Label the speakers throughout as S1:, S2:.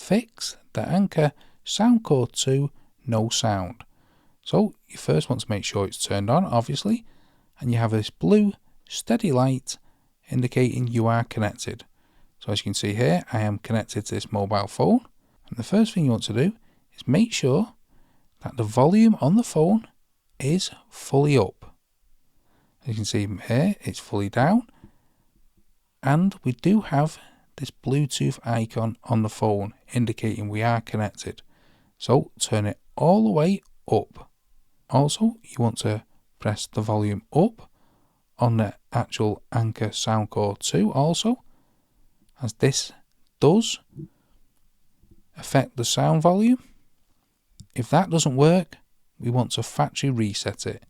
S1: Fix the Anker Soundcore 2 No Sound. So you first want to make sure it's turned on, obviously, and you have this blue steady light indicating you are connected. So as you can see here, I am connected to this mobile phone, and the first thing you want to do is make sure that the volume on the phone is fully up. As you can see here, it's fully down, and we do have this Bluetooth icon on the phone indicating we are connected. So turn it all the way up. Also, you want to press the volume up on the actual Anker Soundcore 2 also, as this does affect the sound volume. If that doesn't work, we want to factory reset it,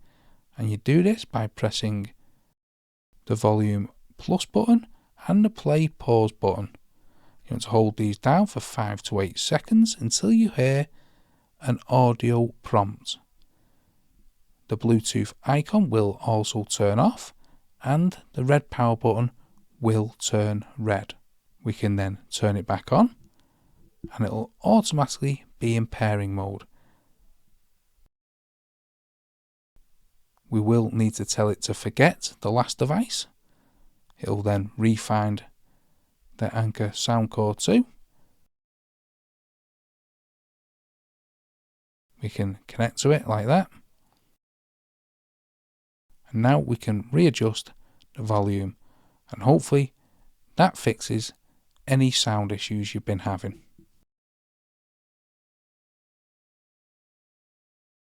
S1: and you do this by pressing the volume plus button and the play pause button. You want to hold these down for 5 to 8 seconds until you hear an audio prompt. The Bluetooth icon will also turn off, and the red power button will turn red. We can then turn it back on, and it will automatically be in pairing mode. We will need to tell it to forget the last device. It will then re-find the Anker Soundcore 2. We can connect to it like that. And now we can readjust the volume, and hopefully that fixes any sound issues you've been having.